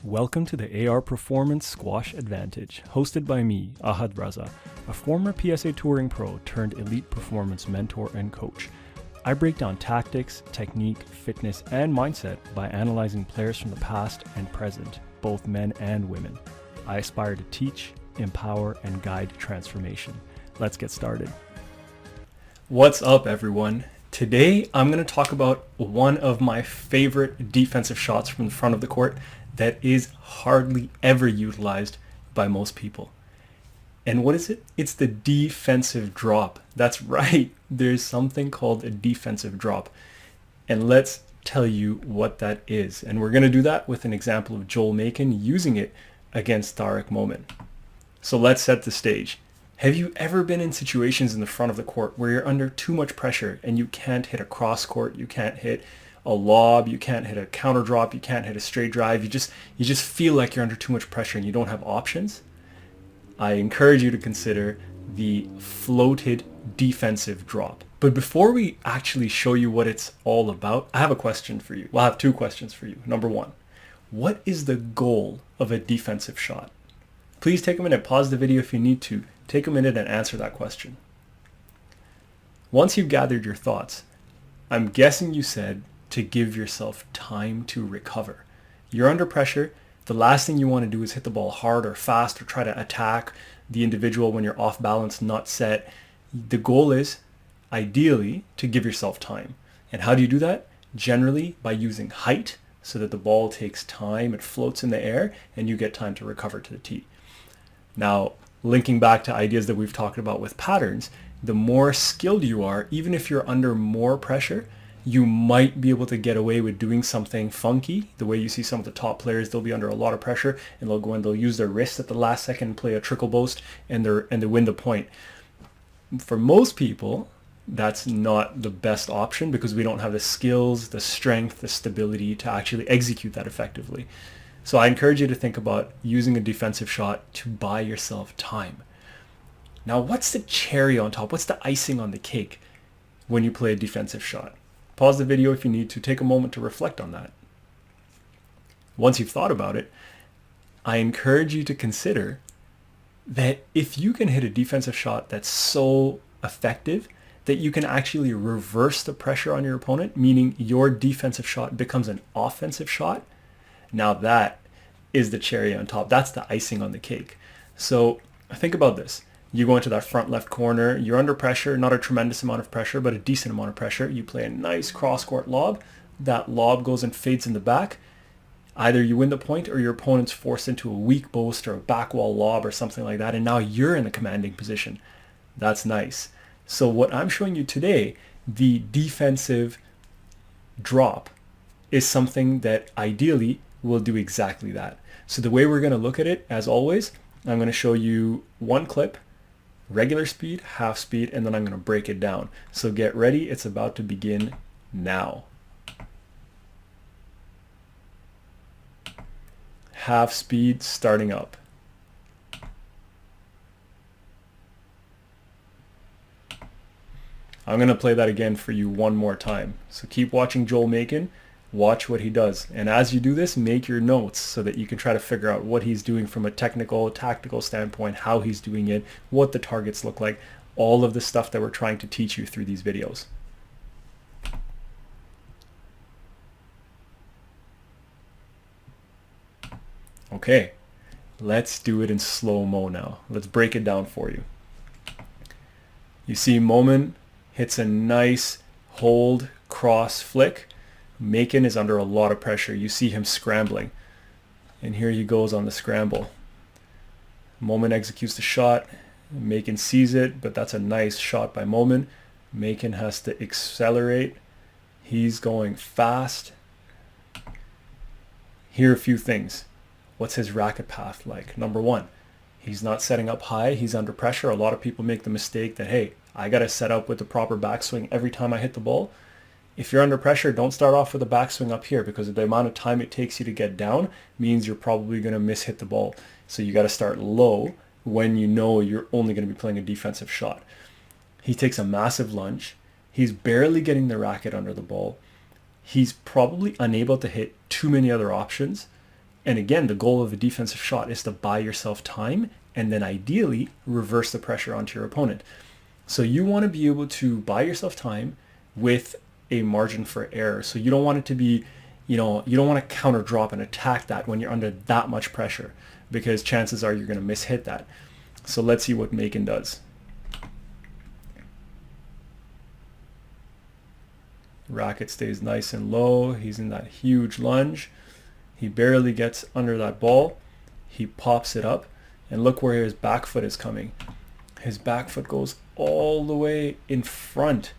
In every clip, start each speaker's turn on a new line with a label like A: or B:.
A: Welcome to the AR Performance Squash Advantage, hosted by me, Ahad Raza, a former PSA touring pro turned elite performance mentor and coach. I break down tactics, technique, fitness, and mindset by analyzing players from the past and present, both men and women. I aspire to teach, empower, and guide transformation. Let's get started. What's up, everyone? Today, I'm going to talk about one of my favorite defensive shots from the front of the court that is hardly ever utilized by most people. And what is it? It's the defensive drop. That's right. There's something called a defensive drop. And let's tell you what that is. And we're going to do that with an example of Joel Makin using it against Tarek Momin. So let's set the stage. Have you ever been in situations in the front of the court where you're under too much pressure and you can't hit a cross court, you can't hit a lob, you can't hit a counter drop, you can't hit a straight drive, you just feel like you're under too much pressure and you don't have options? I encourage you to consider the floated defensive drop. But before we actually show you what it's all about, I have a question for you. Well, I have two questions for you. Number one, what is the goal of a defensive shot? Please take a minute, pause the video if you need to. Take a minute and answer that question. Once you've gathered your thoughts, I'm guessing you said to give yourself time to recover. You're under pressure. The last thing you want to do is hit the ball hard or fast or try to attack the individual when you're off balance, not set. The goal is, ideally, to give yourself time. And how do you do that? Generally by using height so that the ball takes time, it floats in the air, and you get time to recover to the tee. Now, linking back to ideas that we've talked about with patterns, the more skilled you are, even if you're under more pressure, you might be able to get away with doing something funky. The way you see some of the top players, they'll be under a lot of pressure and they'll go and they'll use their wrist at the last second and play a trickle boast and they win the point. For most people, that's not the best option because we don't have the skills, the strength, the stability to actually execute that effectively. So I encourage you to think about using a defensive shot to buy yourself time. Now, what's the cherry on top? What's the icing on the cake when you play a defensive shot? Pause the video if you need to. Take a moment to reflect on that. Once you've thought about it, I encourage you to consider that if you can hit a defensive shot that's so effective that you can actually reverse the pressure on your opponent, meaning your defensive shot becomes an offensive shot, now that is the cherry on top. That's the icing on the cake. So think about this. You go into that front left corner, you're under pressure, not a tremendous amount of pressure, but a decent amount of pressure. You play a nice cross-court lob. That lob goes and fades in the back. Either you win the point or your opponent's forced into a weak boast or a back wall lob or something like that, and now you're in the commanding position. That's nice. So what I'm showing you today, the defensive drop, is something that ideally will do exactly that. So the way we're going to look at it, as always, I'm going to show you one clip, regular speed, half speed, and then I'm going to break it down. So get ready. It's about to begin now. Half speed starting up. I'm going to play that again for you one more time. So keep watching Joel Makin. Watch what he does. And as you do this, make your notes so that you can try to figure out what he's doing from a technical, tactical standpoint, how he's doing it, what the targets look like, all of the stuff that we're trying to teach you through these videos. Okay, let's do it in slow-mo now. Let's break it down for you. You see Momin hits a nice hold cross flick. Makin is under a lot of pressure. You see him scrambling. And here he goes on the scramble. Momin executes the shot. Makin sees it, but that's a nice shot by Momin. Makin has to accelerate. He's going fast. Here are a few things. What's his racket path like? Number one, he's not setting up high. He's under pressure. A lot of people make the mistake that, hey, I got to set up with the proper backswing every time I hit the ball. If you're under pressure, don't start off with a backswing up here because the amount of time it takes you to get down means you're probably going to miss-hit the ball. So you got to start low when you know you're only going to be playing a defensive shot. He takes a massive lunge. He's barely getting the racket under the ball. He's probably unable to hit too many other options. And again, the goal of a defensive shot is to buy yourself time and then ideally reverse the pressure onto your opponent. So you want to be able to buy yourself time with a margin for error. So you don't want it to be, you don't want to counter drop and attack that when you're under that much pressure, because chances are you're going to mishit that. So let's see what Makin does. Racket stays nice and low. He's in that huge lunge. He barely gets under that ball. He pops it up, and look where his back foot is coming. His back foot goes all the way in front,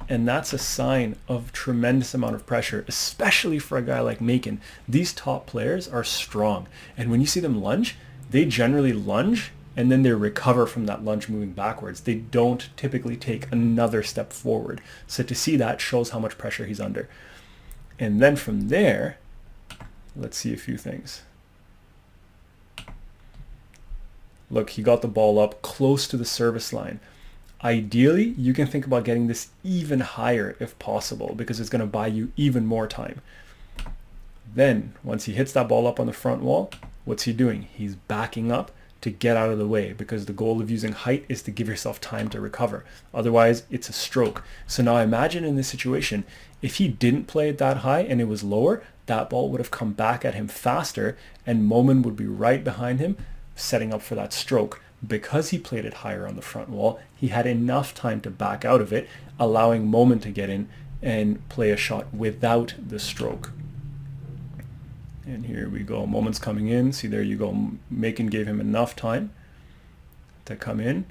A: and that's a sign of tremendous amount of pressure, especially for a guy like Makin. These top players are strong, and when you see them lunge, they generally lunge and then they recover from that lunge moving backwards. They don't typically take another step forward. So to see that shows how much pressure he's under. And then from there, let's see a few things. Look, he got the ball up close to the service line. Ideally, you can think about getting this even higher if possible, because it's going to buy you even more time. Then, once he hits that ball up on the front wall, what's he doing? He's backing up to get out of the way, because the goal of using height is to give yourself time to recover. Otherwise, it's a stroke. So now imagine in this situation, if he didn't play it that high and it was lower, that ball would have come back at him faster and Makin would be right behind him, setting up for that stroke. Because he played it higher on the front wall, he had enough time to back out of it, allowing Makin to get in and play a shot without the stroke. And here we go. Makin's coming in. See, there you go. Makin gave him enough time to come in.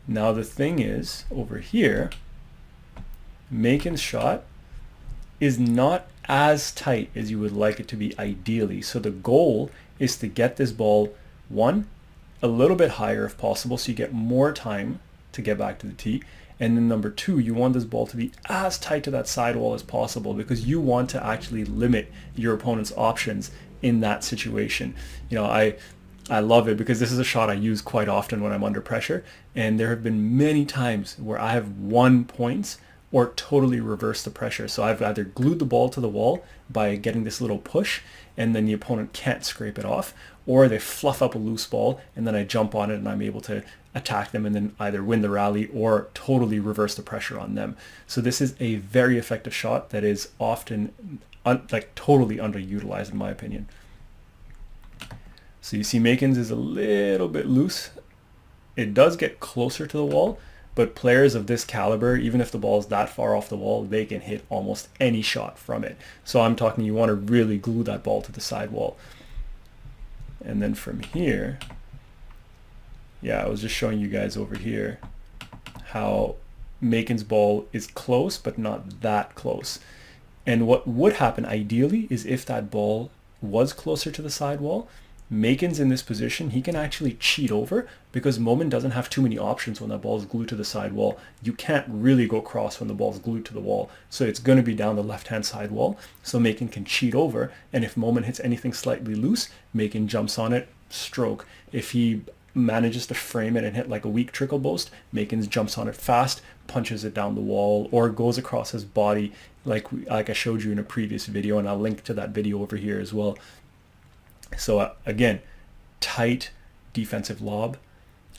A: Now the thing is, over here, Makin's shot is not as tight as you would like it to be ideally. So the goal is to get this ball, one, a little bit higher if possible, so you get more time to get back to the tee. And then number two, you want this ball to be as tight to that sidewall as possible, because you want to actually limit your opponent's options in that situation. I love it because this is a shot I use quite often when I'm under pressure. And there have been many times where I have won points or totally reversed the pressure. So I've either glued the ball to the wall by getting this little push and then the opponent can't scrape it off, or they fluff up a loose ball and then I jump on it and I'm able to attack them and then either win the rally or totally reverse the pressure on them. So this is a very effective shot that is often totally underutilized in my opinion. So you see Makin's is a little bit loose. It does get closer to the wall, but players of this caliber, even if the ball is that far off the wall, they can hit almost any shot from it. So I'm talking, you want to really glue that ball to the sidewall. And then from here, I was just showing you guys over here how Makin's ball is close, but not that close. And what would happen ideally is if that ball was closer to the sidewall, Makin's in this position, he can actually cheat over, because Makin doesn't have too many options when that ball is glued to the sidewall. You can't really go cross when the ball is glued to the wall. So it's going to be down the left-hand side wall. So Makin can cheat over. And if Makin hits anything slightly loose, Makin jumps on it, stroke. If he manages to frame it and hit like a weak trickle boast, Makin jumps on it fast, punches it down the wall, or goes across his body like I showed you in a previous video, and I'll link to that video over here as well. So again, tight defensive lob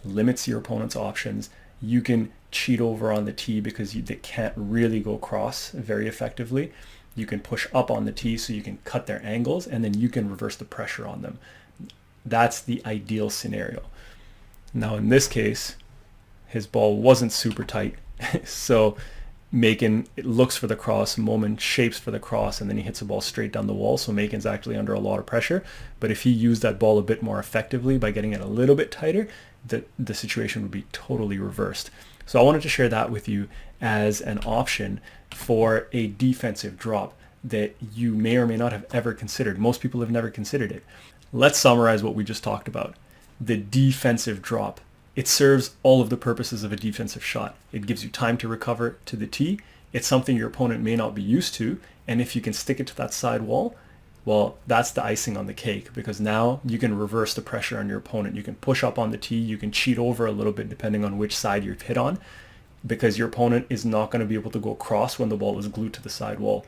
A: limits your opponent's options. You can cheat over on the tee because they can't really go cross very effectively. You can push up on the tee so you can cut their angles, and then you can reverse the pressure on them. That's the ideal scenario. Now in this case, his ball wasn't super tight, so Makin looks for the cross, Makin shapes for the cross, and then he hits the ball straight down the wall. So Makin's actually under a lot of pressure. But if he used that ball a bit more effectively by getting it a little bit tighter, the situation would be totally reversed. So I wanted to share that with you as an option for a defensive drop that you may or may not have ever considered. Most people have never considered it. Let's summarize what we just talked about. The defensive drop. It serves all of the purposes of a defensive shot. It gives you time to recover to the tee. It's something your opponent may not be used to. And if you can stick it to that side wall, well, that's the icing on the cake, because now you can reverse the pressure on your opponent. You can push up on the tee. You can cheat over a little bit depending on which side you've hit on, because your opponent is not going to be able to go across when the ball is glued to the side wall.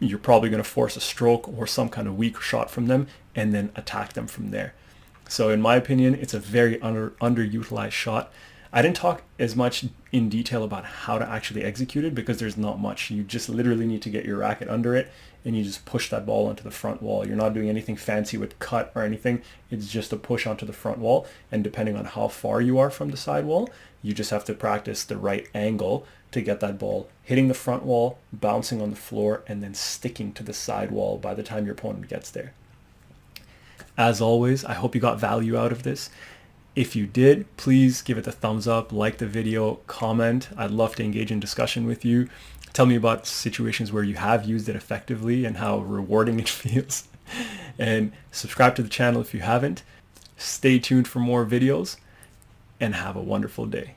A: you're probably going to force a stroke or some kind of weak shot from them and then attack them from there. So in my opinion, it's a very underutilized shot. I didn't talk as much in detail about how to actually execute it because there's not much. You just literally need to get your racket under it and you just push that ball onto the front wall. You're not doing anything fancy with cut or anything. It's just a push onto the front wall, and depending on how far you are from the sidewall, you just have to practice the right angle to get that ball hitting the front wall, bouncing on the floor, and then sticking to the sidewall by the time your opponent gets there. As always, I hope you got value out of this. If you did, please give it a thumbs up, like the video, comment. I'd love to engage in discussion with you. Tell me about situations where you have used it effectively and how rewarding it feels. And subscribe to the channel if you haven't. Stay tuned for more videos and have a wonderful day.